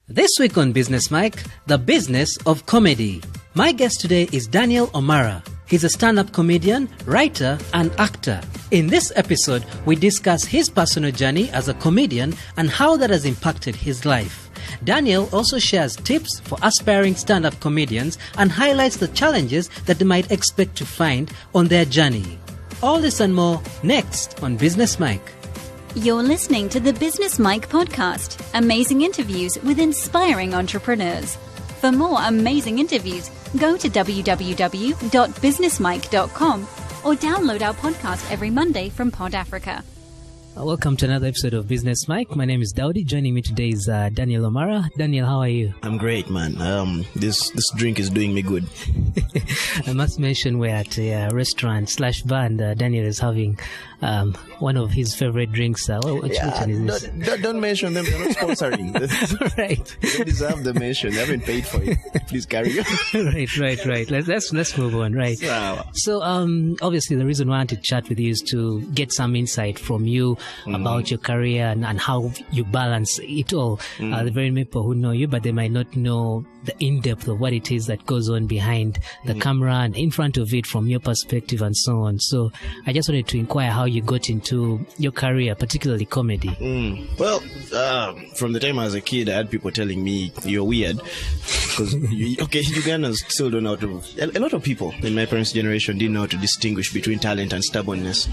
This week on Business Mike, the business of comedy. My guest today is Daniel Omara. He's a stand-up comedian, writer, and actor. In this episode, we discuss his personal journey as a comedian and how that has impacted his life. Daniel also shares tips for aspiring stand-up comedians and highlights the challenges that they might expect to find on their journey. All this and more next on Business Mike. You're listening to the Business Mike podcast, amazing interviews with inspiring entrepreneurs. For more amazing interviews, go to www.businessmike.com or download our podcast every Monday from Pod Africa. Welcome to another episode of Business Mike. My name is Daudi. Joining me today is Daniel Omara. Daniel, how are you? I'm great, man. This drink is doing me good. I must mention we're at a restaurant/bar and Daniel is having one of his favorite drinks. Which one is this? Don't mention them. They're not sponsoring. Right. They don't deserve the mention. They haven't paid for it. Please carry on. Right. Let's move on. Right. So obviously the reason why I want to chat with you is to get some insight from you about your career and how you balance it all. The very many people who know you, but they might not know the in-depth of what it is that goes on behind the camera and in front of it from your perspective and so on. So I just wanted to inquire how you got into your career, particularly comedy. Well, from the time I was a kid, I had people telling me you're weird. Because, Ugandans still don't know how to... A lot of people in my parents' generation didn't know how to distinguish between talent and stubbornness.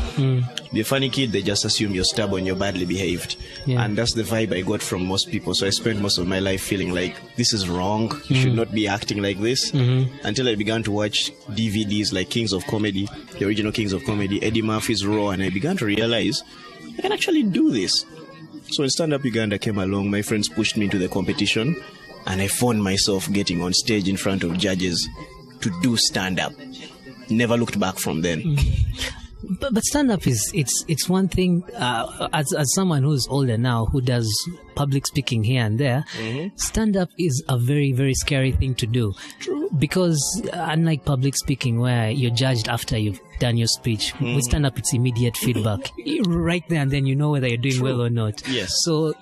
Be a funny kid, they just assume you're stubborn, you're badly behaved. Yeah. And that's the vibe I got from most people. So I spent most of my life feeling like, this is wrong. You should not be acting like this. Until I began to watch DVDs like Kings of Comedy, the original Kings of Comedy, Eddie Murphy's Raw, and I began to realize I can actually do this. So when Stand Up Uganda came along, my friends pushed me into the competition, and I found myself getting on stage in front of judges to do stand-up. Never looked back from then. But stand-up it's one thing. As someone who's older now, who does public speaking here and there, stand-up is a very, very scary thing to do. True. Because unlike public speaking, where you're judged after you've done your speech, with stand-up it's immediate feedback. Right there and then you know whether you're doing well or not. Yes. So,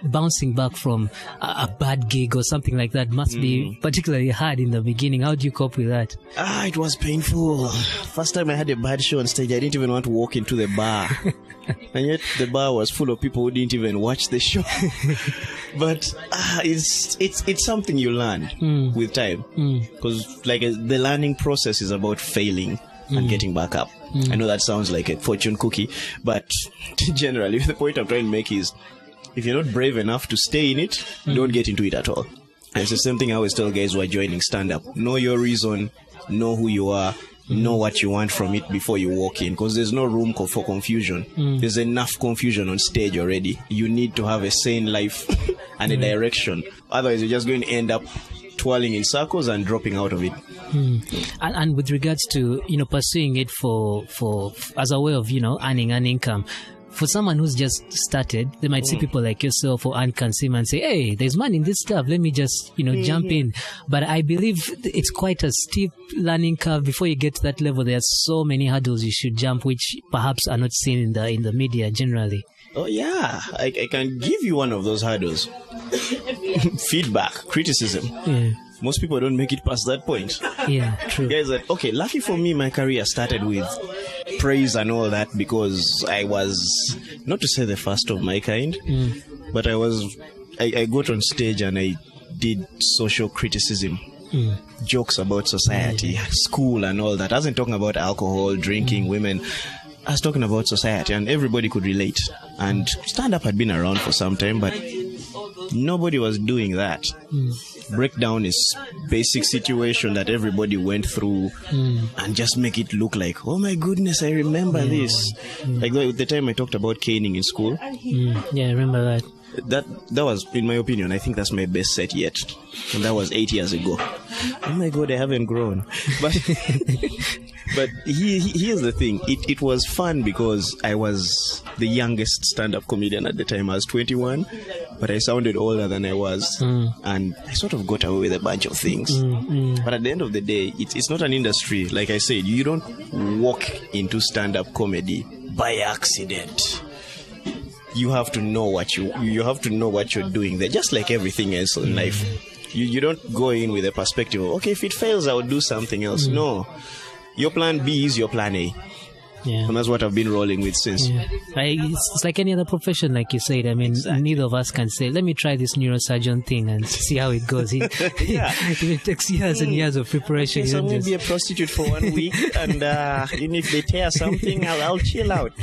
bouncing back from a bad gig or something like that must be particularly hard in the beginning. How do you cope with that? It was painful. First time I had a bad show on stage, I didn't even want to walk into the bar. And yet the bar was full of people who didn't even watch the show. But it's something you learn with time. Because the learning process is about failing and getting back up. I know that sounds like a fortune cookie, but generally the point I'm trying to make is if you're not brave enough to stay in it, don't get into it at all. And it's the same thing I always tell guys who are joining stand-up. Know your reason, know who you are, know what you want from it before you walk in, because there's no room for confusion. There's enough confusion on stage already. You need to have a sane life and a direction. Otherwise, you're just going to end up twirling in circles and dropping out of it. And with regards to pursuing it for as a way of earning an income. For someone who's just started, they might see people like yourself or Ann Kansim and say, hey, there's money in this stuff. Let me just, jump in. But I believe it's quite a steep learning curve. Before you get to that level, there are so many hurdles you should jump, which perhaps are not seen in the media generally. Oh, yeah. I can give you one of those hurdles. Feedback, criticism. Yeah. Most people don't make it past that point. Yeah, true. Guys, lucky for me, my career started with praise and all that because I was, not to say the first of my kind, but I got on stage and I did social criticism. Jokes about society, school and all that. I wasn't talking about alcohol, drinking, women. I was talking about society and everybody could relate. And stand-up had been around for some time, but nobody was doing that. Breakdown is basic situation that everybody went through and just make it look like, oh my goodness, I remember this. Like the time I talked about caning in school. Yeah, I remember that. That was, in my opinion, I think that's my best set yet. And that was 8 years ago. Oh my God, I haven't grown. But here's the thing. It was fun because I was the youngest stand-up comedian at the time. I was 21, but I sounded older than I was. And I sort of got away with a bunch of things. But at the end of the day, it's not an industry. Like I said, you don't walk into stand-up comedy by accident. you have to know what you have to know what you're doing there, just like everything else in life. You don't go in with a perspective of, okay, if it fails, I'll do something else. No. Your plan B is your plan A. Yeah. And that's what I've been rolling with since. Yeah. It's like any other profession, like you said. I mean, neither of us can say, let me try this neurosurgeon thing and see how it goes. It takes years and years of preparation. Okay, so I'm going to be a prostitute for 1 week, and even if they tear something, I'll chill out.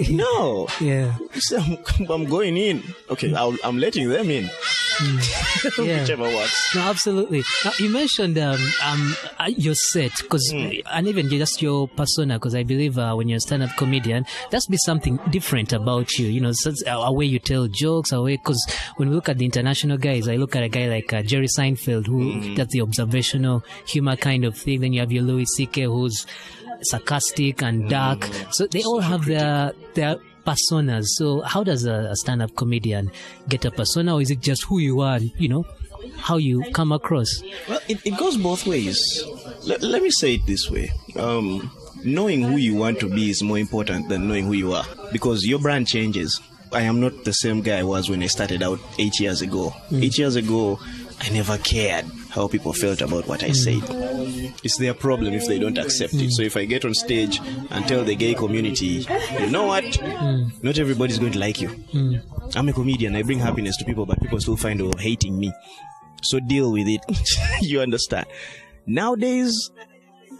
No. Yeah. So I'm going in. Okay, I'm letting them in. Yeah. Whichever works. No, absolutely. Now, you mentioned your set, and even just your persona, because I believe when you're a stand-up comedian, there's be something different about you. You know, a way you tell jokes, because when we look at the international guys, I look at a guy like Jerry Seinfeld, who does the observational humor kind of thing. Then you have your Louis C.K., who's sarcastic and dark. So they all have their personas. So how does a stand-up comedian get a persona, or is it just who you are, you know, how you come across? Well, it goes both ways. Let me say it this way. Knowing who you want to be is more important than knowing who you are, because your brand changes. I am not the same guy I was when I started out 8 years ago. 8 years ago, I never cared how people felt about what I said. It's their problem if they don't accept it. So if I get on stage and tell the gay community, you know what? Not everybody's going to like you. I'm a comedian. I bring happiness to people, but people still find hating me. So deal with it. You understand? Nowadays,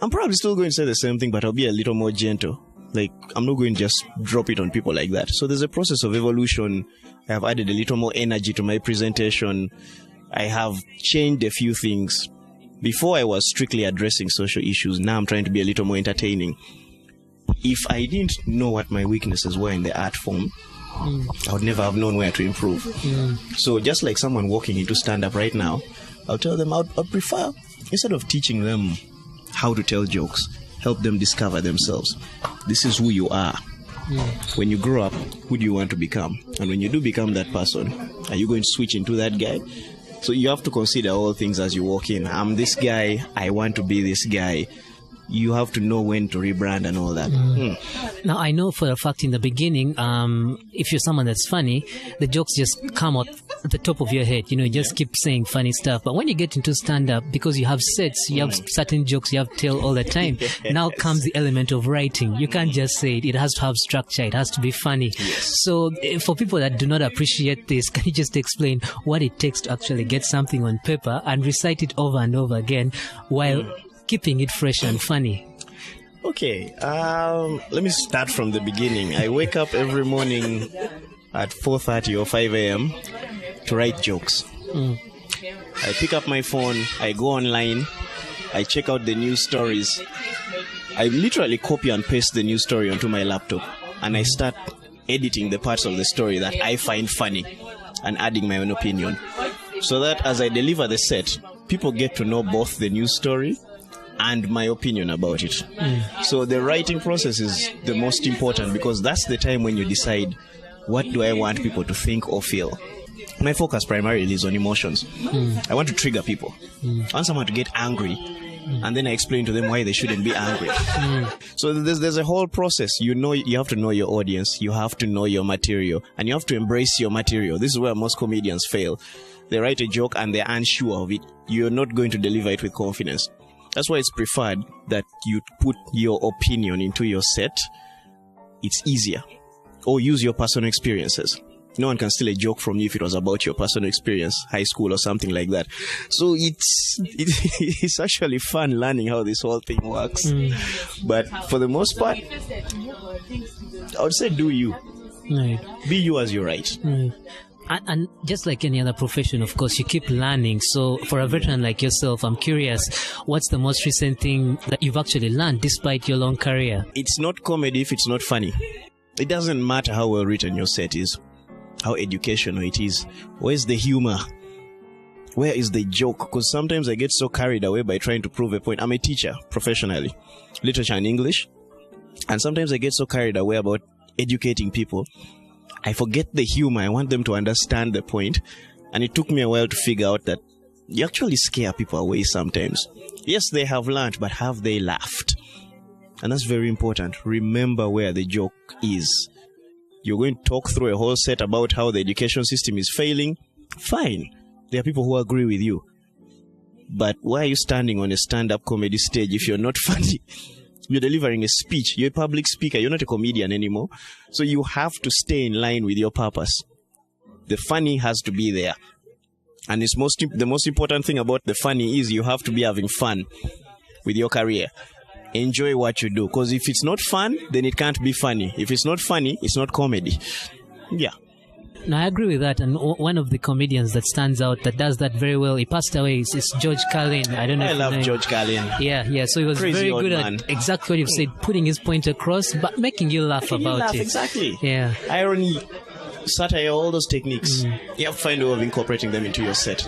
I'm probably still going to say the same thing, but I'll be a little more gentle. Like, I'm not going to just drop it on people like that. So there's a process of evolution. I have added a little more energy to my presentation. I have changed a few things. Before, I was strictly addressing social issues. Now I'm trying to be a little more entertaining. If I didn't know what my weaknesses were in the art form, I would never have known where to improve. So just like someone walking into stand-up right now, I'll tell them I'd prefer, instead of teaching them how to tell jokes, help them discover themselves. This is who you are. When you grow up, who do you want to become? And when you do become that person, are you going to switch into that guy? So you have to consider all things as you walk in. I'm this guy, I want to be this guy. You have to know when to rebrand and all that. Now, I know for a fact in the beginning, if you're someone that's funny, the jokes just come out at the top of your head. You know, you just keep saying funny stuff. But when you get into stand-up, because you have sets, you have certain jokes you have to tell all the time. Now comes the element of writing. You can't just say it. It has to have structure. It has to be funny. So for people that do not appreciate this, can you just explain what it takes to actually get something on paper and recite it over and over again while keeping it fresh and funny? Okay, let me start from the beginning. I wake up every morning at 4:30 or 5 a.m. to write jokes. I pick up my phone, I go online, I check out the news stories. I literally copy and paste the news story onto my laptop, and I start editing the parts of the story that I find funny and adding my own opinion, so that as I deliver the set, people get to know both the news story and my opinion about it. So the writing process is the most important, because that's the time when you decide, what do I want people to think or feel? My focus primarily is on emotions. I want to trigger people. I want someone to get angry, and then I explain to them why they shouldn't be angry. So there's a whole process. You have to know your audience, you have to know your material, and you have to embrace your material. This is where most comedians fail. They write a joke and they're unsure of it. You're not going to deliver it with confidence. That's why it's preferred that you put your opinion into your set. It's easier. Or use your personal experiences. No one can steal a joke from you if it was about your personal experience, high school or something like that. So it's actually fun learning how this whole thing works. But for the most part, I would say do you. Right. Be you as you write. Right. And just like any other profession, of course, you keep learning. So for a veteran like yourself, I'm curious, what's the most recent thing that you've actually learned despite your long career? It's not comedy if it's not funny. It doesn't matter how well written your set is, how educational it is. Where's the humor? Where is the joke? Because sometimes I get so carried away by trying to prove a point. I'm a teacher professionally, literature and English. And sometimes I get so carried away about educating people, I forget the humor. I want them to understand the point. And it took me a while to figure out that you actually scare people away sometimes. Yes, they have learned, but have they laughed? And that's very important. Remember where the joke is. You're going to talk through a whole set about how the education system is failing. Fine. There are people who agree with you. But why are you standing on a stand-up comedy stage if you're not funny? You're delivering a speech. You're a public speaker. You're not a comedian anymore. So you have to stay in line with your purpose. The funny has to be there. And the most important thing about the funny is you have to be having fun with your career. Enjoy what you do. Because if it's not fun, then it can't be funny. If it's not funny, it's not comedy. Yeah. No, I agree with that. And one of the comedians that stands out that does that very well, he passed away, is George Carlin. I don't know. I love George Carlin. Yeah. So he was Crazy very good man. at exactly what you've said, putting his point across, but making you laugh about it. Exactly. Yeah. Irony, satire, all those techniques. You have to find a way of incorporating them into your set.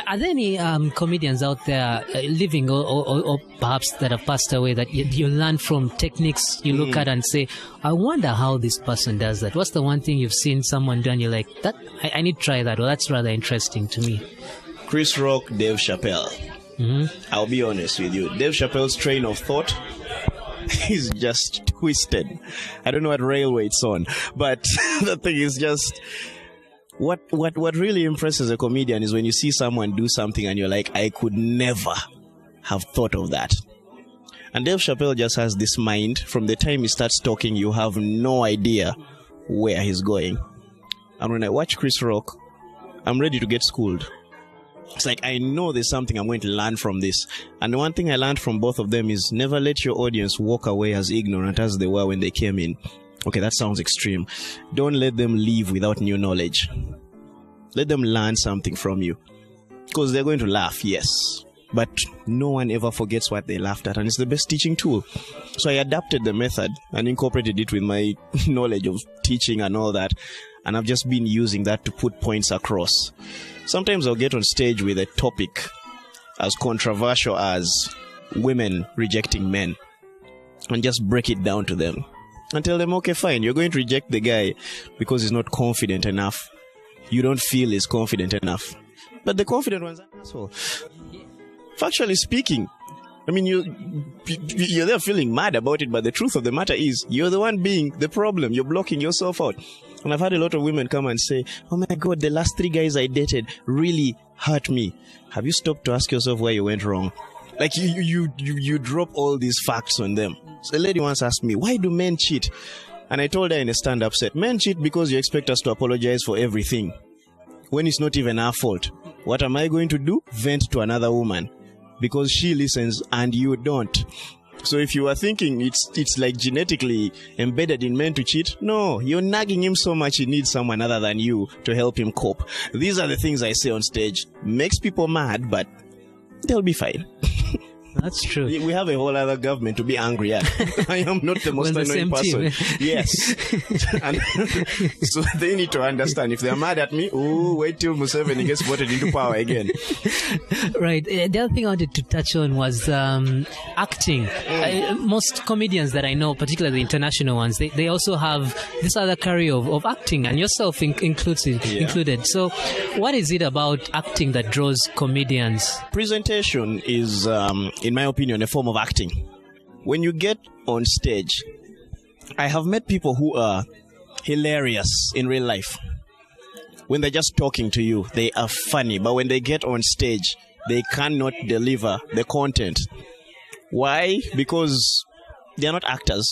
Are there any comedians out there living or perhaps that have passed away that you learn from techniques you look at and say, I wonder how this person does that? What's the one thing you've seen someone do and you're like, that I need to try that, or that's rather interesting to me? Chris Rock, Dave Chappelle. I'll be honest with you. Dave Chappelle's train of thought is just twisted. I don't know what railway it's on, but the thing is just... What really impresses a comedian is when you see someone do something and you're like, I could never have thought of that. And Dave Chappelle just has this mind. From the time he starts talking, you have no idea where he's going. And when I watch Chris Rock, I'm ready to get schooled. It's like, I know there's something I'm going to learn from this. And the one thing I learned from both of them is never let your audience walk away as ignorant as they were when they came in. Okay, that sounds extreme. Don't let them leave without new knowledge. Let them learn something from you. Because they're going to laugh, yes. But no one ever forgets what they laughed at, and it's the best teaching tool. So I adapted the method and incorporated it with my knowledge of teaching and all that. And I've just been using that to put points across. Sometimes I'll get on stage with a topic as controversial as women rejecting men and just break it down to them and tell them, okay, fine, you're going to reject the guy because he's not confident enough. You don't feel he's confident enough. But the confident one's an asshole. Factually speaking, I mean, you're there feeling mad about it, but the truth of the matter is you're the one being the problem. You're blocking yourself out. And I've had a lot of women come and say, oh my God, the last 3 guys I dated really hurt me. Have you stopped to ask yourself where you went wrong? Like you drop all these facts on them. So a lady once asked me, why do men cheat? And I told her in a stand-up set, men cheat because you expect us to apologize for everything, when it's not even our fault. What am I going to do? Vent to another woman because she listens and you don't. So if you are thinking it's like genetically embedded in men to cheat, no, you're nagging him so much he needs someone other than you to help him cope. These are the things I say on stage. Makes people mad, but they'll be fine. That's true. We have a whole other government to be angry at. I am not the most annoying person. Yes. And so they need to understand. If they're mad at me, wait till Museveni gets voted into power again. Right. The other thing I wanted to touch on was acting. Most comedians that I know, particularly the international ones, they also have this other career of acting, and yourself included. So what is it about acting that draws comedians? Presentation is... in my opinion, a form of acting. When you get on stage, I have met people who are hilarious in real life. When they're just talking to you, they are funny. But when they get on stage, they cannot deliver the content. Why? Because they're not actors.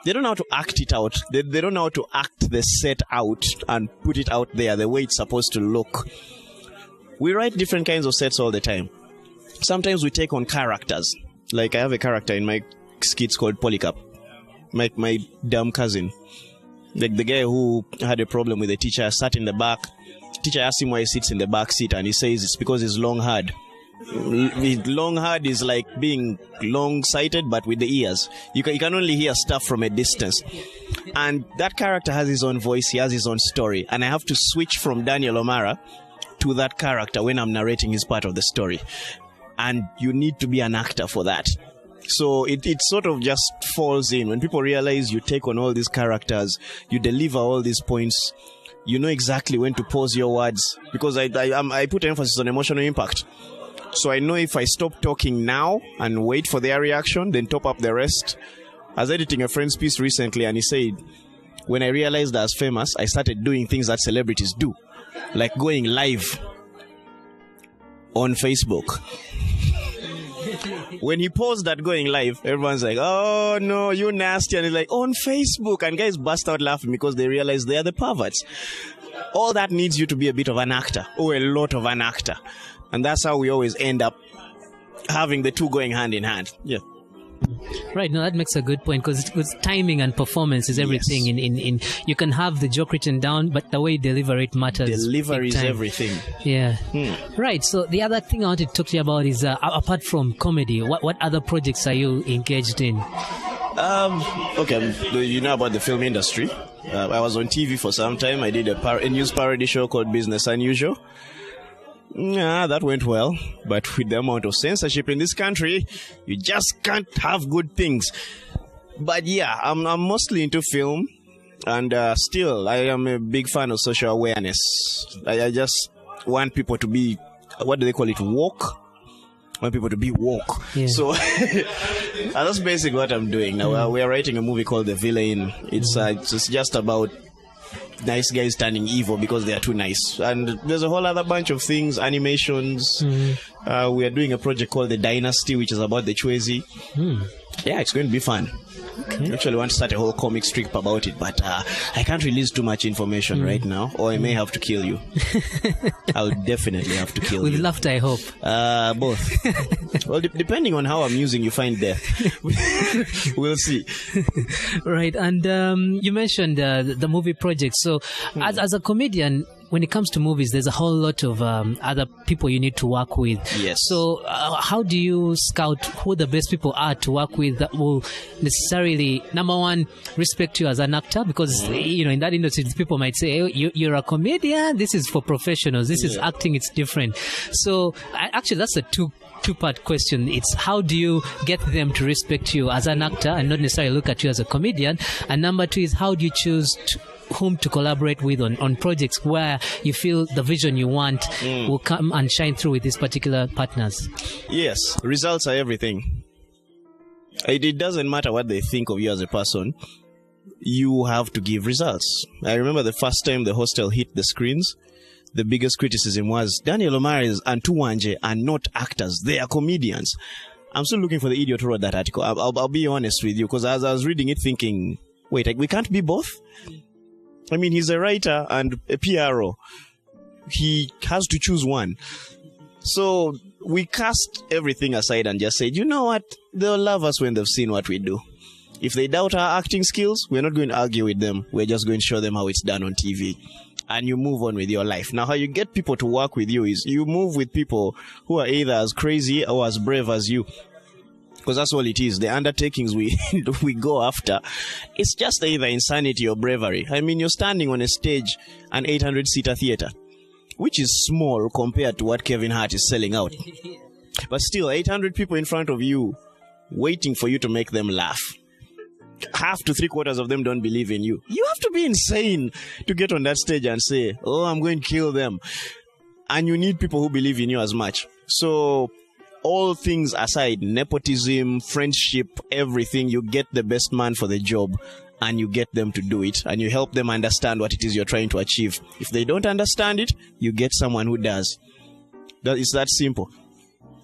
They don't know how to act it out. They don't know how to act the set out and put it out there the way it's supposed to look. We write different kinds of sets all the time. Sometimes we take on characters. Like I have a character in my skits called Polycarp, my dumb cousin. Like the guy who had a problem with the teacher, sat in the back. Teacher asked him why he sits in the back seat, and he says it's because he's long-haired. Long-haired is like being long-sighted, but with the ears. You can only hear stuff from a distance. And that character has his own voice, he has his own story. And I have to switch from Daniel Omara to that character when I'm narrating his part of the story. And you need to be an actor for that. So it sort of just falls in. When people realize you take on all these characters, you deliver all these points, you know exactly when to pause your words. Because I put emphasis on emotional impact. So I know if I stop talking now and wait for their reaction, then top up the rest. I was editing a friend's piece recently and he said, when I realized I was famous, I started doing things that celebrities do, like going live on Facebook. When he paused that going live, everyone's like, oh no, you nasty. And he's like, on Facebook. And guys burst out laughing because they realize they are the perverts. All that needs you to be a bit of an actor, or a lot of an actor. And that's how we always end up having the two going hand in hand. Yeah. Right, no, that makes a good point, because timing and performance is everything. Yes. In you can have the joke written down, but the way you deliver it matters. Delivery is everything. Yeah. Right. So the other thing I wanted to talk to you about is apart from comedy, what other projects are you engaged in? Okay, you know about the film industry. I was on TV for some time. I did a news parody show called Business Unusual. Yeah, that went well, but with the amount of censorship in this country, you just can't have good things. But yeah, I'm mostly into film, and still, I am a big fan of social awareness. I just want people to be, what do they call it, woke? I want people to be woke. Yeah. So that's basically what I'm doing now. We are writing a movie called The Villain. It's just about nice guys turning evil because they are too nice, and there's a whole other bunch of things, animations. We are doing a project called The Dynasty, which is about the Chwezi. Yeah, it's going to be fun. Okay. I actually want to start a whole comic strip about it, but I can't release too much information right now, or I may have to kill you. I'll definitely have to kill you. With laughter, I hope. Both. Well, depending on how amusing you find death. We'll see. Right, and you mentioned the movie project. So, as a comedian, when it comes to movies, there's a whole lot of other people you need to work with. Yes. So how do you scout who the best people are to work with that will necessarily, number one, respect you as an actor? Because, in that industry, people might say, hey, you're a comedian, this is for professionals, this is acting, it's different. So actually, that's a two-part question. It's how do you get them to respect you as an actor and not necessarily look at you as a comedian? And number two is how do you choose whom to collaborate with on projects where you feel the vision you want will come and shine through with these particular partners? Yes, results are everything. It doesn't matter what they think of you as a person. You have to give results. I remember the first time the Hostel hit the screens, the biggest criticism was Daniel Omara and Tuwanje are not actors, they are comedians. I'm still looking for the idiot who wrote that article. I'll be honest with you, because as I was reading it thinking, wait, we can't be both? I mean, he's a writer and a PRO. He has to choose one. So we cast everything aside and just said, you know what? They'll love us when they've seen what we do. If they doubt our acting skills, we're not going to argue with them. We're just going to show them how it's done on TV. And you move on with your life. Now, how you get people to work with you is you move with people who are either as crazy or as brave as you. Because that's all it is. The undertakings we go after, it's just either insanity or bravery. I mean, you're standing on a stage, an 800-seater theater, which is small compared to what Kevin Hart is selling out. But still, 800 people in front of you, waiting for you to make them laugh. Half to three-quarters of them don't believe in you. You have to be insane to get on that stage and say, oh, I'm going to kill them. And you need people who believe in you as much. So all things aside, nepotism, friendship, everything, you get the best man for the job and you get them to do it and you help them understand what it is you're trying to achieve. If they don't understand it, you get someone who does. It's that simple.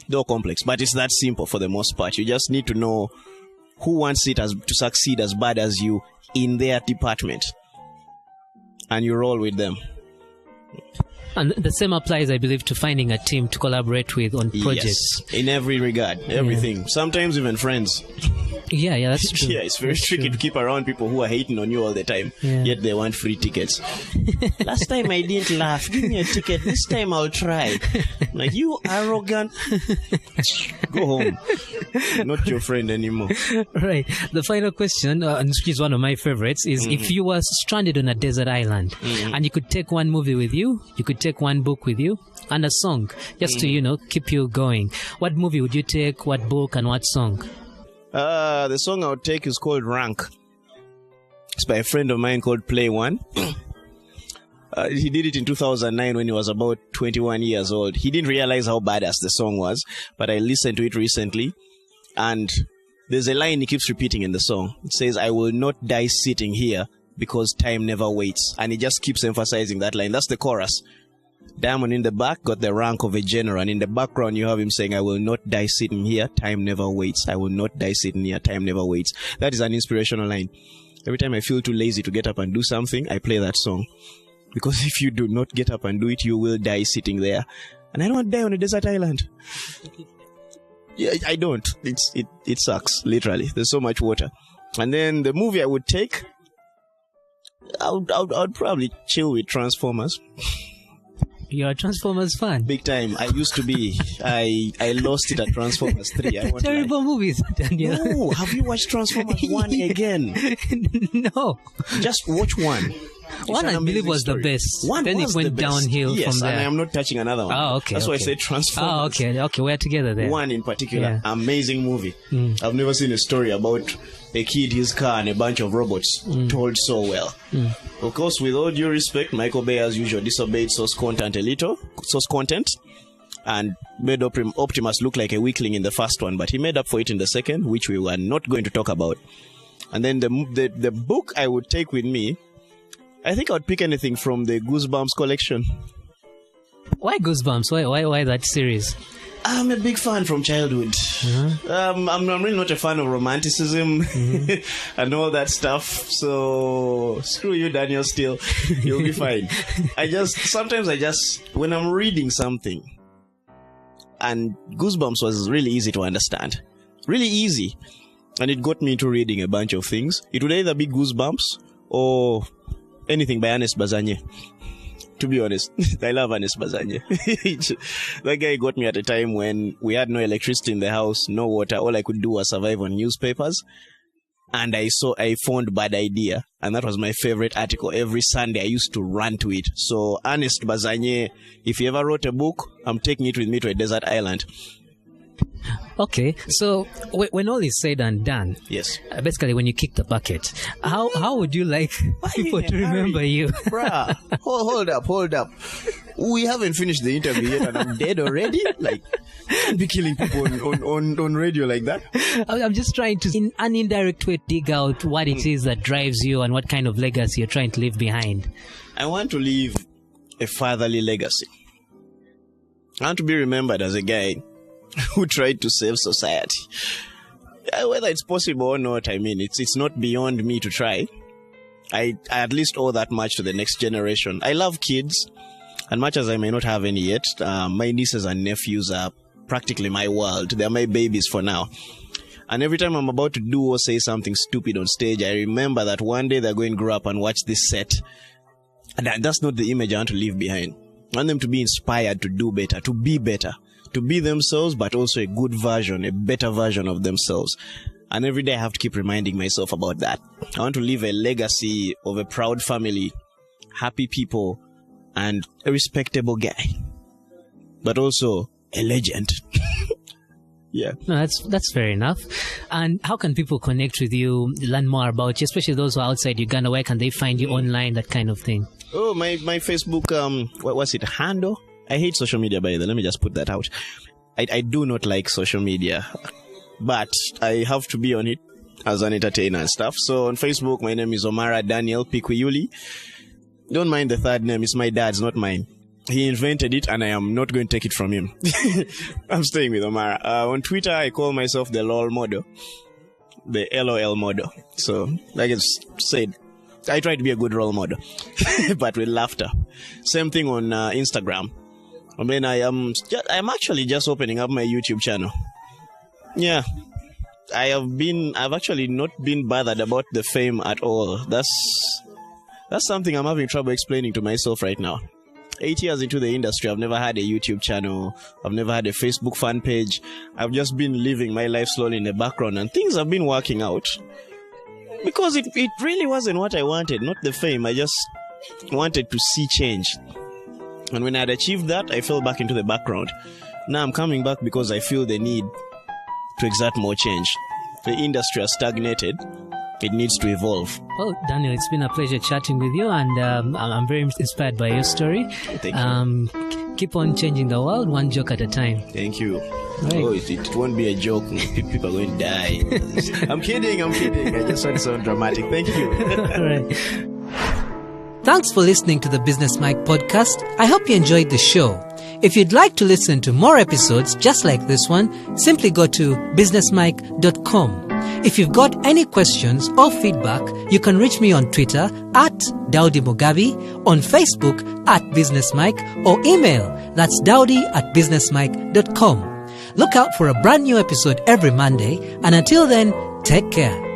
Though complex, but it's that simple for the most part. You just need to know who wants it to succeed as bad as you in their department. And you roll with them. And the same applies, I believe, to finding a team to collaborate with on projects. Yes, in every regard, everything. Yeah. Sometimes even friends. Yeah, that's true. Yeah, it's very tricky to keep around people who are hating on you all the time, yet they want free tickets. Last time I didn't laugh. Give me a ticket. This time I'll try. Like, you arrogant. Go home. Not your friend anymore. Right. The final question, which is one of my favorites, is if you were stranded on a desert island and you could take one movie with you, you could take one book with you, and a song, just to, keep you going. What movie would you take, what book, and what song? The song I would take is called Rank. It's by a friend of mine called Play One. He did it in 2009 when he was about 21 years old. He didn't realize how badass the song was, but I listened to it recently, and there's a line he keeps repeating in the song. It says, I will not die sitting here because time never waits. And he just keeps emphasizing that line. That's the chorus. Diamond in the back got the rank of a general, and in the background you have him saying, I will not die sitting here, time never waits. I will not die sitting here, time never waits. That is an inspirational line. Every time I feel too lazy to get up and do something, I play that song. Because if you do not get up and do it, you will die sitting there. And I don't want to die on a desert island. Yeah, I don't. It sucks, literally. There's so much water. And then the movie I would take, I would probably chill with Transformers. You're a Transformers fan? Big time. I used to be. I lost it at Transformers 3. Terrible movies, Daniel. No, have you watched Transformers 1 again? No. Just watch 1. One, I believe, was the best. Then it went downhill from there. And I am not touching another one. Oh, okay. That's why I said Transformers. Oh, okay. We're together there. 1 in particular, amazing movie. I've never seen a story about a kid, his car, and a bunch of robots told so well. Of course, with all due respect, Michael Bay, as usual, disobeyed source content a little. Source content. And made Optimus look like a weakling in the first one. But he made up for it in the second, which we were not going to talk about. And then the book I would take with me, I think I would pick anything from the Goosebumps collection. Why Goosebumps? Why that series? I'm a big fan from childhood. I'm really not a fan of romanticism and all that stuff. So screw you, Daniel. Still, you'll be fine. Sometimes when I'm reading something, and Goosebumps was really easy to understand, really easy, and it got me into reading a bunch of things. It would either be Goosebumps or anything by Ernest Bazanye. To be honest, I love Ernest Bazanye. That guy got me at a time when we had no electricity in the house, no water. All I could do was survive on newspapers. And I found Bad Idea. And that was my favorite article. Every Sunday I used to run to it. So Ernest Bazanye, if he ever wrote a book, I'm taking it with me to a desert island. Okay, so when all is said and done, yes, basically when you kick the bucket, how would you like people to remember you? Bruh, hold up. We haven't finished the interview yet and I'm dead already? Like, you can't be killing people on radio like that. I'm just trying to, in an indirect way, dig out what it is that drives you and what kind of legacy you're trying to leave behind. I want to leave a fatherly legacy. I want to be remembered as a guy who tried to save society. Whether it's possible or not, I mean, it's not beyond me to try. I at least owe that much to the next generation. I love kids, and much as I may not have any yet, my nieces and nephews are practically my world. They're my babies for now. And every time I'm about to do or say something stupid on stage, I remember that one day they're going to grow up and watch this set. And that's not the image I want to leave behind. I want them to be inspired to do better, to be themselves, but also a good version, a better version of themselves. And every day I have to keep reminding myself about that. I want to leave a legacy of a proud family, happy people, and a respectable guy. But also a legend. Yeah. No, that's fair enough. And how can people connect with you, learn more about you, especially those who are outside Uganda? Where can they find you online, that kind of thing? Oh, my Facebook, what was it, handle? I hate social media, by the way. Let me just put that out. I do not like social media, but I have to be on it as an entertainer and stuff. So on Facebook, my name is Omara Daniel Pikwiyuli. Don't mind the third name. It's my dad's, not mine. He invented it, and I am not going to take it from him. I'm staying with Omara. On Twitter, I call myself the LOL model, the LOL model. So, like I said, I try to be a good role model, but with laughter. Same thing on Instagram. I mean, I'm actually just opening up my YouTube channel. Yeah, I've actually not been bothered about the fame at all. That's something I'm having trouble explaining to myself right now. 8 years into the industry, I've never had a YouTube channel. I've never had a Facebook fan page. I've just been living my life slowly in the background, and things have been working out. Because it really wasn't what I wanted, not the fame. I just wanted to see change. And when I had achieved that, I fell back into the background. Now I'm coming back because I feel the need to exert more change. The industry has stagnated. It needs to evolve. Well, Daniel, it's been a pleasure chatting with you, and I'm very inspired by your story. Thank you. Keep on changing the world, one joke at a time. Thank you. Right. Oh, it won't be a joke. People are going to die. I'm kidding. I just want to sound dramatic. Thank you. All right. Thanks for listening to the Business Mike podcast. I hope you enjoyed the show. If you'd like to listen to more episodes just like this one, simply go to businessmike.com. If you've got any questions or feedback, you can reach me on Twitter at Daudi Mugabi, on Facebook at Business Mike, or email, that's daudi@businessmike.com. Look out for a brand new episode every Monday, and until then, take care.